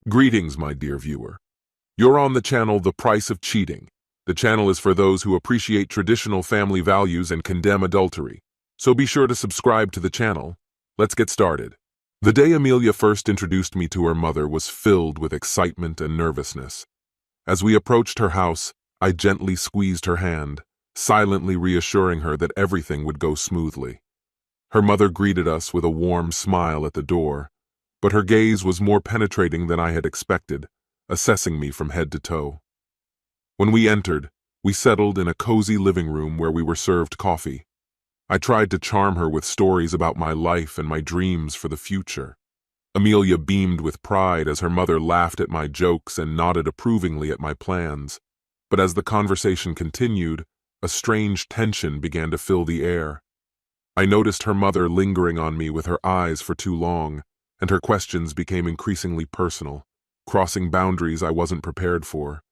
Greetings, my dear viewer. You're on the channel The Price of Cheating. The channel is for those who appreciate traditional family values and condemn adultery. So be sure to subscribe to the channel. Let's get started. The day Amelia first introduced me to her mother was filled with excitement and nervousness. As we approached her house, I gently squeezed her hand, silently reassuring her that everything would go smoothly. Her mother greeted us with a warm smile at the door, but her gaze was more penetrating than I had expected, assessing me from head to toe. When we entered, we settled in a cozy living room where we were served coffee. I tried to charm her with stories about my life and my dreams for the future. Amelia beamed with pride as her mother laughed at my jokes and nodded approvingly at my plans. But as the conversation continued, a strange tension began to fill the air. I noticed her mother lingering on me with her eyes for too long, and her questions became increasingly personal, crossing boundaries I wasn't prepared for.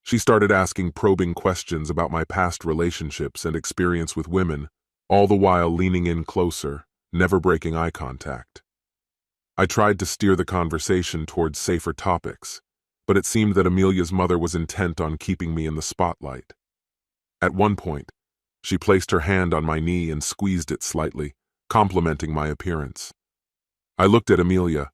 She started asking probing questions about my past relationships and experience with women, all the while leaning in closer, never breaking eye contact. I tried to steer the conversation towards safer topics, but it seemed that Amelia's mother was intent on keeping me in the spotlight. At one point, she placed her hand on my knee and squeezed it slightly, complimenting my appearance. I looked at Amelia,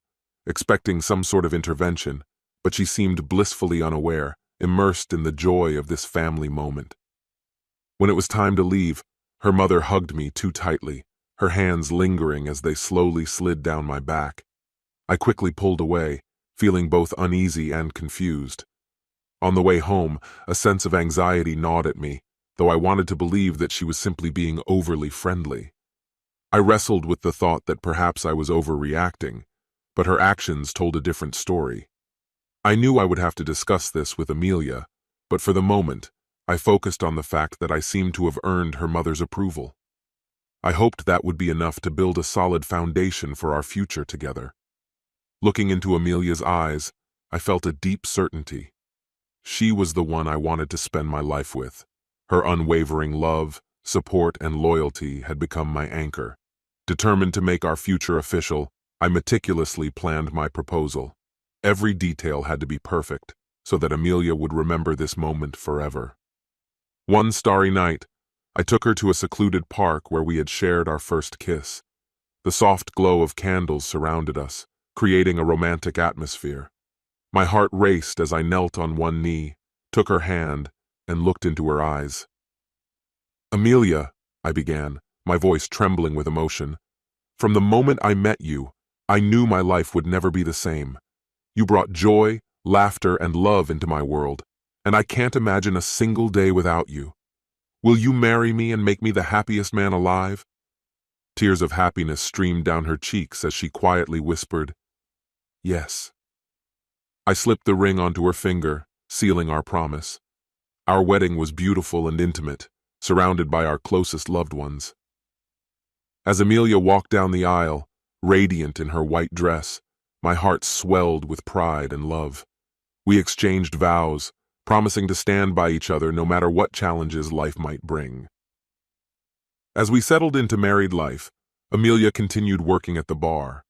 expecting some sort of intervention, but she seemed blissfully unaware, immersed in the joy of this family moment. When it was time to leave, her mother hugged me too tightly, her hands lingering as they slowly slid down my back. I quickly pulled away, feeling both uneasy and confused. On the way home, a sense of anxiety gnawed at me, though I wanted to believe that she was simply being overly friendly. I wrestled with the thought that perhaps I was overreacting, but her actions told a different story. I knew I would have to discuss this with Amelia, but for the moment, I focused on the fact that I seemed to have earned her mother's approval. I hoped that would be enough to build a solid foundation for our future together. Looking into Amelia's eyes, I felt a deep certainty. She was the one I wanted to spend my life with. Her unwavering love, support, and loyalty had become my anchor. Determined to make our future official, I meticulously planned my proposal. Every detail had to be perfect, so that Amelia would remember this moment forever. One starry night, I took her to a secluded park where we had shared our first kiss. The soft glow of candles surrounded us, creating a romantic atmosphere. My heart raced as I knelt on one knee, took her hand, and looked into her eyes. "Amelia," I began, my voice trembling with emotion, "from the moment I met you, I knew my life would never be the same. You brought joy, laughter, and love into my world, and I can't imagine a single day without you. Will you marry me and make me the happiest man alive?" Tears of happiness streamed down her cheeks as she quietly whispered, "Yes." I slipped the ring onto her finger, sealing our promise. Our wedding was beautiful and intimate, surrounded by our closest loved ones. As Amelia walked down the aisle, radiant in her white dress, my heart swelled with pride and love. We exchanged vows, promising to stand by each other no matter what challenges life might bring. As we settled into married life, Amelia continued working at the bar.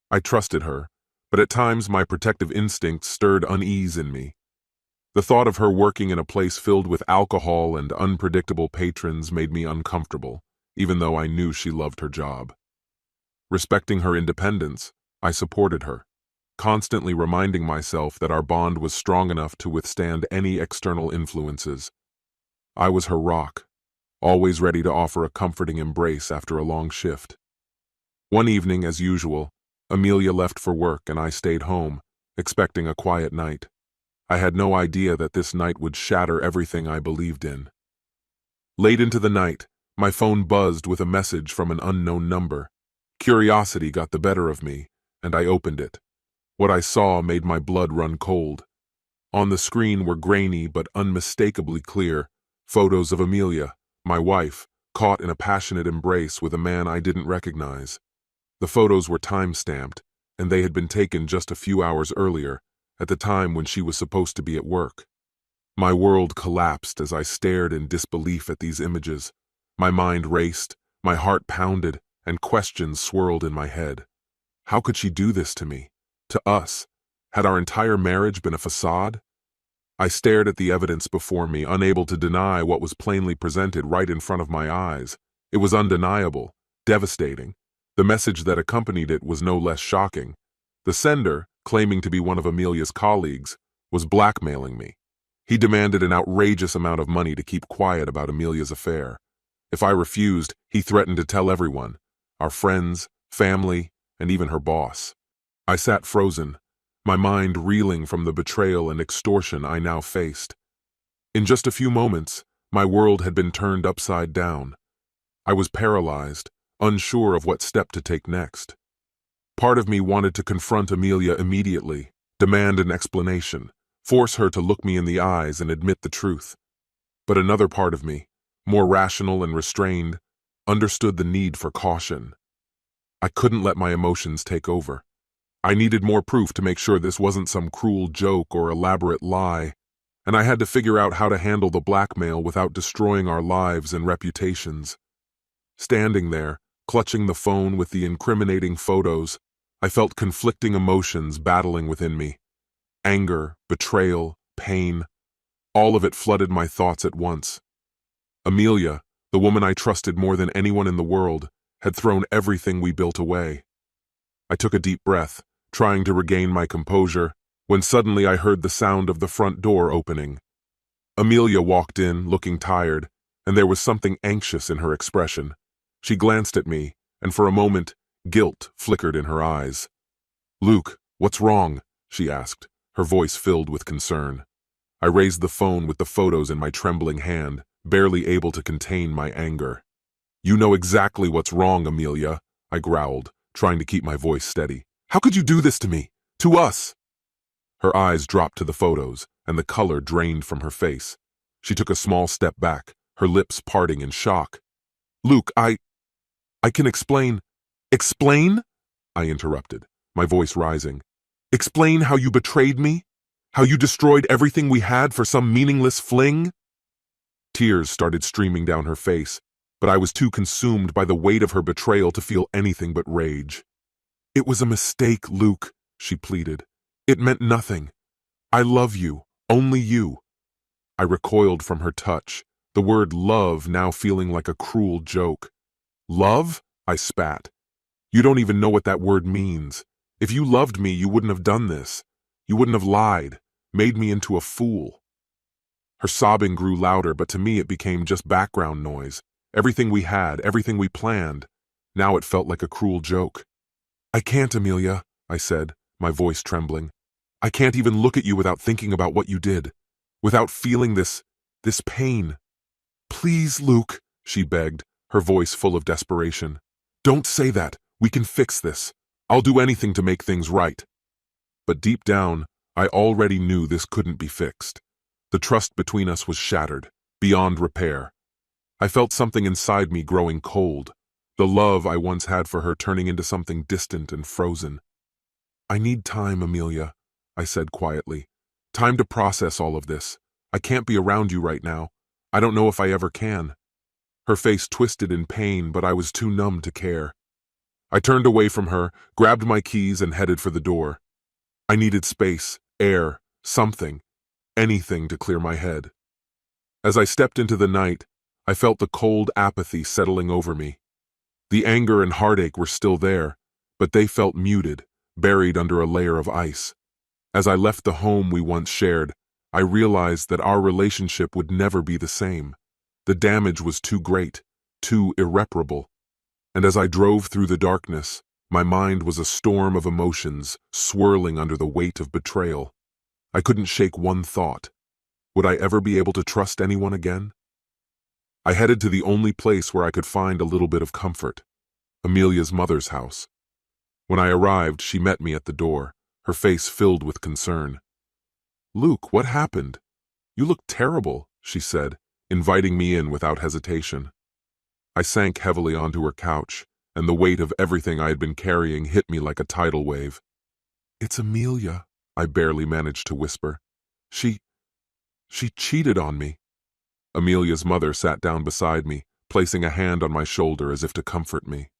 I trusted her, but at times my protective instincts stirred unease in me. The thought of her working in a place filled with alcohol and unpredictable patrons made me uncomfortable, even though I knew she loved her job. Respecting her independence, I supported her, constantly reminding myself that our bond was strong enough to withstand any external influences. I was her rock, always ready to offer a comforting embrace after a long shift. One evening, as usual, Amelia left for work and I stayed home, expecting a quiet night. I had no idea that this night would shatter everything I believed in. Late into the night, my phone buzzed with a message from an unknown number. Curiosity got the better of me, and I opened it. What I saw made my blood run cold. On the screen were grainy but unmistakably clear photos of Amelia, my wife, caught in a passionate embrace with a man I didn't recognize. The photos were time-stamped, and they had been taken just a few hours earlier, at the time when she was supposed to be at work. My world collapsed as I stared in disbelief at these images. My mind raced, my heart pounded, and questions swirled in my head. How could she do this to me? To us? Had our entire marriage been a facade? I stared at the evidence before me, unable to deny what was plainly presented right in front of my eyes. It was undeniable, devastating. The message that accompanied it was no less shocking. The sender, claiming to be one of Amelia's colleagues, was blackmailing me. He demanded an outrageous amount of money to keep quiet about Amelia's affair. If I refused, he threatened to tell everyone, our friends, family, and even her boss. I sat frozen, my mind reeling from the betrayal and extortion I now faced. In just a few moments, my world had been turned upside down. I was paralyzed, unsure of what step to take next. Part of me wanted to confront Amelia immediately, demand an explanation, force her to look me in the eyes and admit the truth. But another part of me, more rational and restrained, understood the need for caution. I couldn't let my emotions take over. I needed more proof to make sure this wasn't some cruel joke or elaborate lie, and I had to figure out how to handle the blackmail without destroying our lives and reputations. Standing there, clutching the phone with the incriminating photos, I felt conflicting emotions battling within me. Anger, betrayal, pain, all of it flooded my thoughts at once. Amelia, the woman I trusted more than anyone in the world, had thrown everything we built away. I took a deep breath, trying to regain my composure, when suddenly I heard the sound of the front door opening. Amelia walked in, looking tired, and there was something anxious in her expression. She glanced at me, and for a moment, guilt flickered in her eyes. "Luke, what's wrong?" she asked, her voice filled with concern. I raised the phone with the photos in my trembling hand, barely able to contain my anger. "You know exactly what's wrong, Amelia," I growled, trying to keep my voice steady. "How could you do this to me? To us?" Her eyes dropped to the photos, and the color drained from her face. She took a small step back, her lips parting in shock. "Luke, I can explain." "Explain?" I interrupted, my voice rising. "Explain how you betrayed me? How you destroyed everything we had for some meaningless fling?" Tears started streaming down her face, but I was too consumed by the weight of her betrayal to feel anything but rage. "It was a mistake, Luke," she pleaded. "It meant nothing. I love you, only you." I recoiled from her touch, the word love now feeling like a cruel joke. "Love?" I spat. "You don't even know what that word means. If you loved me, you wouldn't have done this. You wouldn't have lied, made me into a fool." Her sobbing grew louder, but to me it became just background noise. Everything we had, everything we planned. Now it felt like a cruel joke. "I can't, Amelia," I said, my voice trembling. "I can't even look at you without thinking about what you did, without feeling this pain." "Please, Luke," she begged, her voice full of desperation. "Don't say that. We can fix this. I'll do anything to make things right." But deep down, I already knew this couldn't be fixed. The trust between us was shattered, beyond repair. I felt something inside me growing cold, the love I once had for her turning into something distant and frozen. "I need time, Amelia," I said quietly. "Time to process all of this. I can't be around you right now. I don't know if I ever can." Her face twisted in pain, but I was too numb to care. I turned away from her, grabbed my keys, and headed for the door. I needed space, air, something, anything to clear my head. As I stepped into the night, I felt the cold apathy settling over me. The anger and heartache were still there, but they felt muted, buried under a layer of ice. As I left the home we once shared, I realized that our relationship would never be the same. The damage was too great, too irreparable. And as I drove through the darkness, my mind was a storm of emotions swirling under the weight of betrayal. I couldn't shake one thought. Would I ever be able to trust anyone again? I headed to the only place where I could find a little bit of comfort, Amelia's mother's house. When I arrived, she met me at the door, her face filled with concern. "Luke, what happened? You look terrible," she said, inviting me in without hesitation. I sank heavily onto her couch, and the weight of everything I had been carrying hit me like a tidal wave. "It's Amelia," I barely managed to whisper. She cheated on me." Amelia's mother sat down beside me, placing a hand on my shoulder as if to comfort me.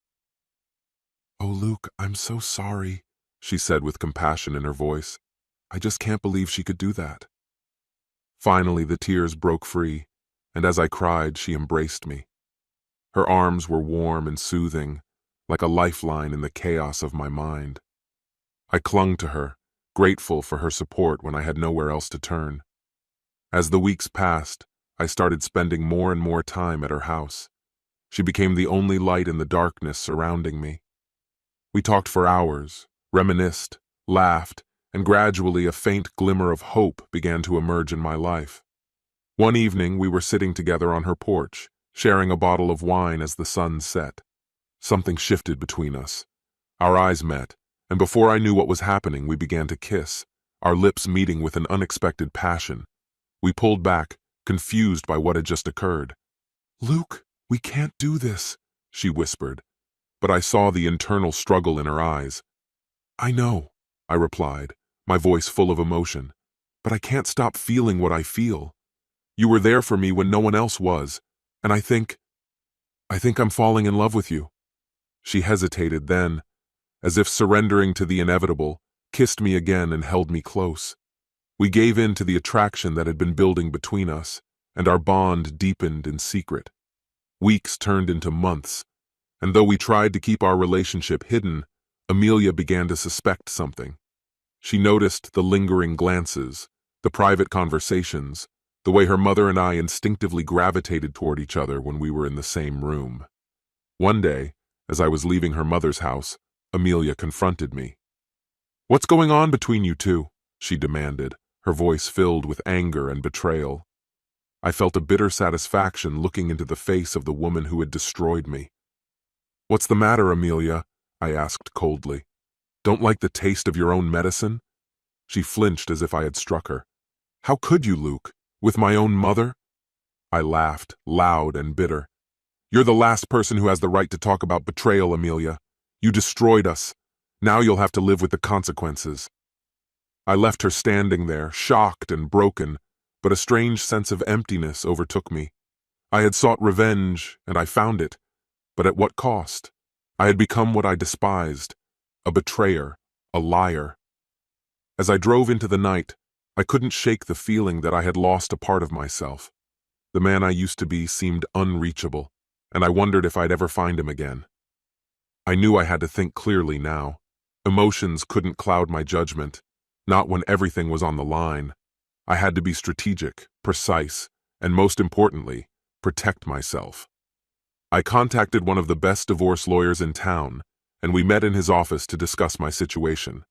"Oh, Luke, I'm so sorry," she said with compassion in her voice. I just can't believe she could do that." Finally, the tears broke free, and as I cried, she embraced me. Her arms were warm and soothing, like a lifeline in the chaos of my mind. I clung to her, grateful for her support when I had nowhere else to turn. As the weeks passed, I started spending more and more time at her house. She became the only light in the darkness surrounding me. We talked for hours, reminisced, laughed, and gradually a faint glimmer of hope began to emerge in my life. One evening, we were sitting together on her porch, sharing a bottle of wine as the sun set. Something shifted between us. Our eyes met, and before I knew what was happening, we began to kiss, our lips meeting with an unexpected passion. We pulled back, confused by what had just occurred. "Luke, we can't do this," she whispered, but I saw the internal struggle in her eyes. "I know," I replied, my voice full of emotion, "but I can't stop feeling what I feel. You were there for me when no one else was, and I think I'm falling in love with you." She hesitated then, as if surrendering to the inevitable, kissed me again and held me close. We gave in to the attraction that had been building between us, and our bond deepened in secret. Weeks turned into months, and though we tried to keep our relationship hidden, Amelia began to suspect something. She noticed the lingering glances, the private conversations, the way her mother and I instinctively gravitated toward each other when we were in the same room. One day, as I was leaving her mother's house, Amelia confronted me. "What's going on between you two?" she demanded, her voice filled with anger and betrayal. I felt a bitter satisfaction looking into the face of the woman who had destroyed me. "What's the matter, Amelia?" I asked coldly. "Don't like the taste of your own medicine?" She flinched as if I had struck her. "How could you, Luke? With my own mother?" I laughed, loud and bitter. "You're the last person who has the right to talk about betrayal, Amelia. You destroyed us. Now you'll have to live with the consequences." I left her standing there, shocked and broken, but a strange sense of emptiness overtook me. I had sought revenge, and I found it. But at what cost? I had become what I despised, a betrayer, a liar. As I drove into the night, I couldn't shake the feeling that I had lost a part of myself. The man I used to be seemed unreachable, and I wondered if I'd ever find him again. I knew I had to think clearly now. Emotions couldn't cloud my judgment, not when everything was on the line. I had to be strategic, precise, and most importantly, protect myself. I contacted one of the best divorce lawyers in town, and we met in his office to discuss my situation.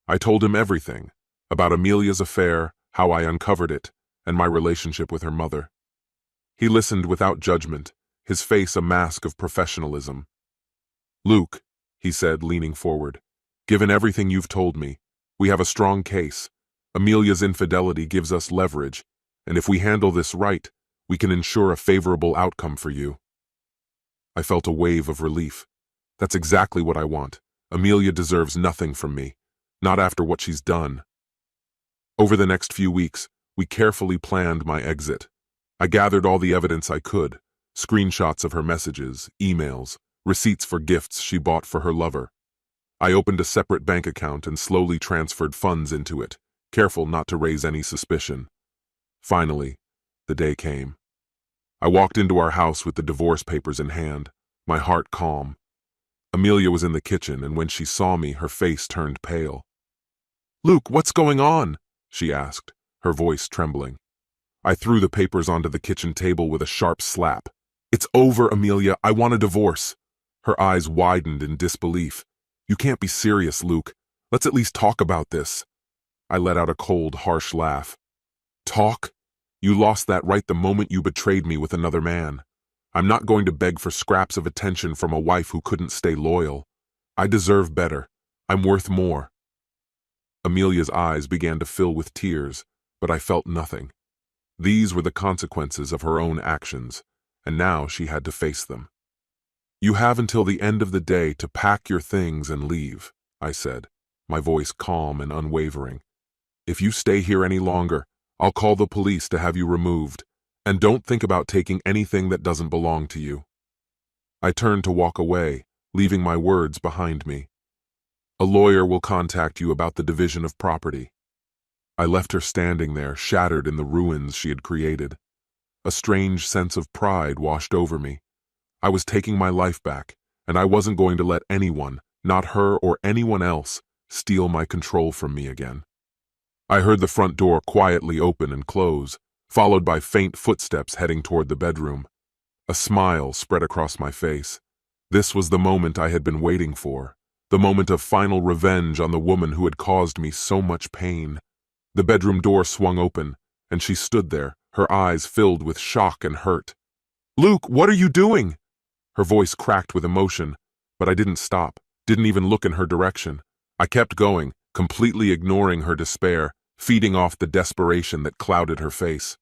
I told him everything, about Amelia's affair, how I uncovered it, and my relationship with her mother. He listened without judgment, his face a mask of professionalism. "Luke," he said, leaning forward, "given everything you've told me, we have a strong case. Amelia's infidelity gives us leverage, and if we handle this right, we can ensure a favorable outcome for you." I felt a wave of relief. That's exactly what I want. Amelia deserves nothing from me, not after what she's done. Over the next few weeks, we carefully planned my exit. I gathered all the evidence I could, screenshots of her messages, emails, receipts for gifts she bought for her lover. I opened a separate bank account and slowly transferred funds into it, careful not to raise any suspicion. Finally, the day came. I walked into our house with the divorce papers in hand, my heart calm. Amelia was in the kitchen, and when she saw me, her face turned pale. "Luke, what's going on?" she asked, her voice trembling. I threw the papers onto the kitchen table with a sharp slap. "It's over, Amelia. I want a divorce." Her eyes widened in disbelief. "You can't be serious, Luke. Let's at least talk about this." I let out a cold, harsh laugh. "Talk? You lost that right the moment you betrayed me with another man. I'm not going to beg for scraps of attention from a wife who couldn't stay loyal. I deserve better. I'm worth more." Amelia's eyes began to fill with tears, but I felt nothing. These were the consequences of her own actions, and now she had to face them. "You have until the end of the day to pack your things and leave," I said, my voice calm and unwavering. "If you stay here any longer, I'll call the police to have you removed, and don't think about taking anything that doesn't belong to you." I turned to walk away, leaving my words behind me. "A lawyer will contact you about the division of property." I left her standing there, shattered in the ruins she had created. A strange sense of pride washed over me. I was taking my life back, and I wasn't going to let anyone, not her or anyone else, steal my control from me again. I heard the front door quietly open and close, followed by faint footsteps heading toward the bedroom. A smile spread across my face. This was the moment I had been waiting for, the moment of final revenge on the woman who had caused me so much pain. The bedroom door swung open, and she stood there, her eyes filled with shock and hurt. "Luke, what are you doing?" Her voice cracked with emotion, but I didn't stop, didn't even look in her direction. I kept going, completely ignoring her despair, feeding off the desperation that clouded her face.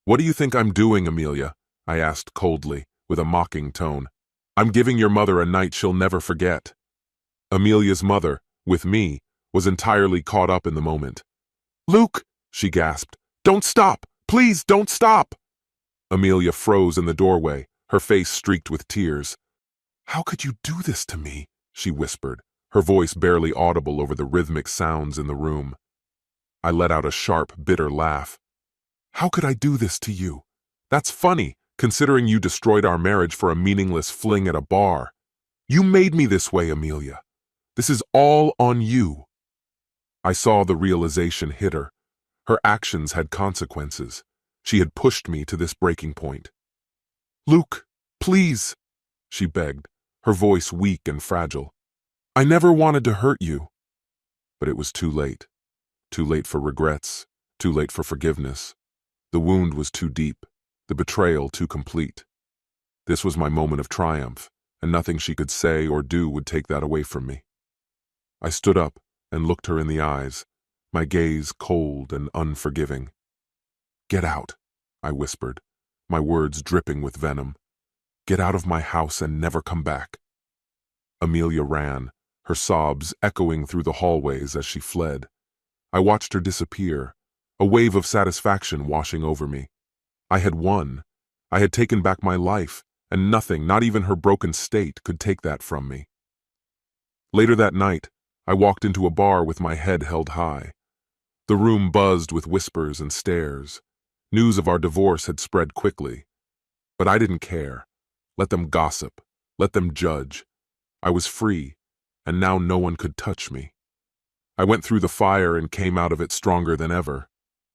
"What do you think I'm doing, Amelia?" I asked coldly, with a mocking tone. "I'm giving your mother a night she'll never forget." Amelia's mother, with me, was entirely caught up in the moment. "Luke," she gasped, "don't stop! Please don't stop!" Amelia froze in the doorway, her face streaked with tears. "How could you do this to me?" she whispered, her voice barely audible over the rhythmic sounds in the room. I let out a sharp, bitter laugh. "How could I do this to you? That's funny, considering you destroyed our marriage for a meaningless fling at a bar. You made me this way, Amelia. This is all on you." I saw the realization hit her. Her actions had consequences. She had pushed me to this breaking point. "Luke, please," she begged, her voice weak and fragile. "I never wanted to hurt you." But it was too late. Too late for regrets, too late for forgiveness. The wound was too deep, the betrayal too complete. This was my moment of triumph, and nothing she could say or do would take that away from me. I stood up and looked her in the eyes, my gaze cold and unforgiving. "Get out," I whispered, my words dripping with venom. "Get out of my house and never come back." Amelia ran, her sobs echoing through the hallways as she fled. I watched her disappear, a wave of satisfaction washing over me. I had won. I had taken back my life, and nothing, not even her broken state, could take that from me. Later that night, I walked into a bar with my head held high. The room buzzed with whispers and stares. News of our divorce had spread quickly. But I didn't care. Let them gossip. Let them judge. I was free, and now no one could touch me. I went through the fire and came out of it stronger than ever.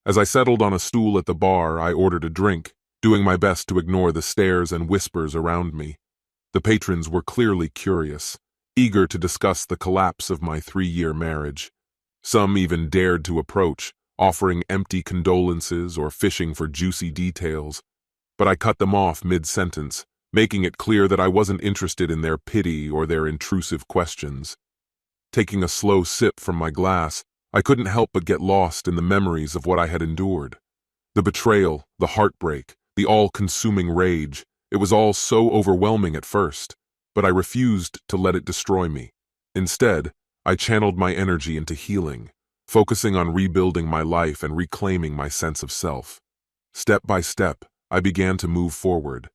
As I settled on a stool at the bar, I ordered a drink, doing my best to ignore the stares and whispers around me. The patrons were clearly curious, eager to discuss the collapse of my 3-year marriage. Some even dared to approach, offering empty condolences or fishing for juicy details. But I cut them off mid-sentence, making it clear that I wasn't interested in their pity or their intrusive questions. Taking a slow sip from my glass, I couldn't help but get lost in the memories of what I had endured. The betrayal, the heartbreak, the all-consuming rage, it was all so overwhelming at first, but I refused to let it destroy me. Instead, I channeled my energy into healing, focusing on rebuilding my life and reclaiming my sense of self. Step by step, I began to move forward.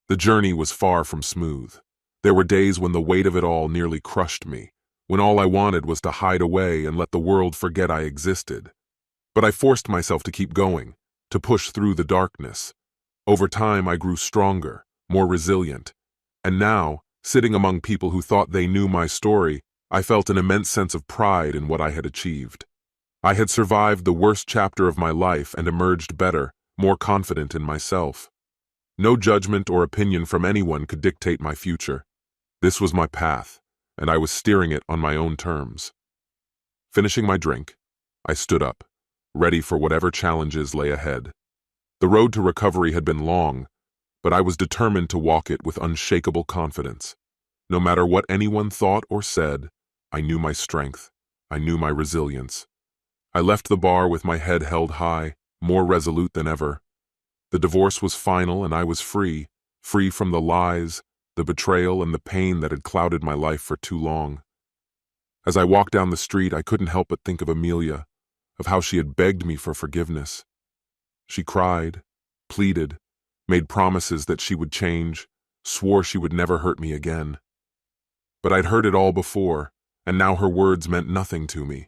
The journey was far from smooth. There were days when the weight of it all nearly crushed me, when all I wanted was to hide away and let the world forget I existed. But I forced myself to keep going, to push through the darkness. Over time, I grew stronger, more resilient. And now, sitting among people who thought they knew my story, I felt an immense sense of pride in what I had achieved. I had survived the worst chapter of my life and emerged better, more confident in myself. No judgment or opinion from anyone could dictate my future. This was my path, and I was steering it on my own terms. Finishing my drink, I stood up, ready for whatever challenges lay ahead. The road to recovery had been long, but I was determined to walk it with unshakable confidence. No matter what anyone thought or said, I knew my strength. I knew my resilience. I left the bar with my head held high, more resolute than ever. The divorce was final and I was free, free from the lies, the betrayal, and the pain that had clouded my life for too long. As I walked down the street, I couldn't help but think of Amelia, of how she had begged me for forgiveness. She cried, pleaded, made promises that she would change, swore she would never hurt me again. But I'd heard it all before, and now her words meant nothing to me.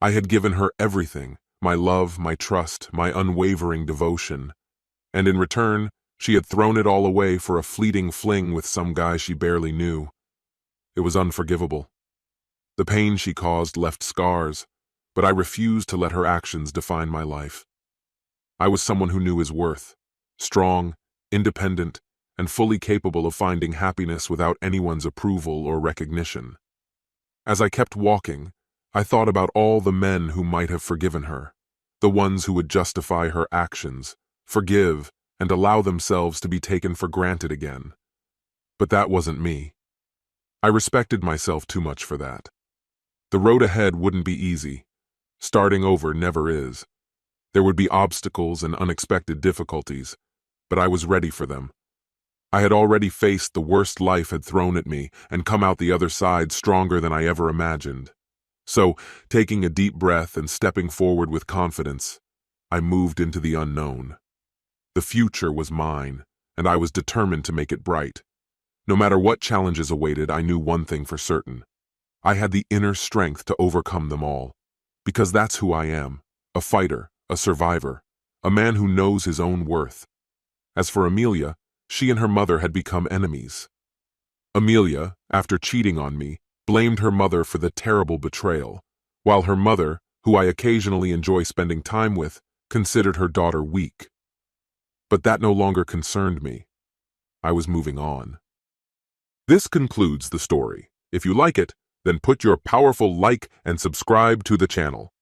I had given her everything, my love, my trust, my unwavering devotion. And in return, she had thrown it all away for a fleeting fling with some guy she barely knew. It was unforgivable. The pain she caused left scars, but I refused to let her actions define my life. I was someone who knew his worth, strong, independent, and fully capable of finding happiness without anyone's approval or recognition. As I kept walking, I thought about all the men who might have forgiven her, the ones who would justify her actions, forgive, and allow themselves to be taken for granted again. But that wasn't me. I respected myself too much for that. The road ahead wouldn't be easy. Starting over never is. There would be obstacles and unexpected difficulties, but I was ready for them. I had already faced the worst life had thrown at me and come out the other side stronger than I ever imagined. So, taking a deep breath and stepping forward with confidence, I moved into the unknown. The future was mine, and I was determined to make it bright. No matter what challenges awaited, I knew one thing for certain. I had the inner strength to overcome them all. Because that's who I am, a fighter, a survivor, a man who knows his own worth. As for Amelia, she and her mother had become enemies. Amelia, after cheating on me, blamed her mother for the terrible betrayal, while her mother, who I occasionally enjoy spending time with, considered her daughter weak. But that no longer concerned me. I was moving on. This concludes the story. If you like it, then put your powerful like and subscribe to the channel.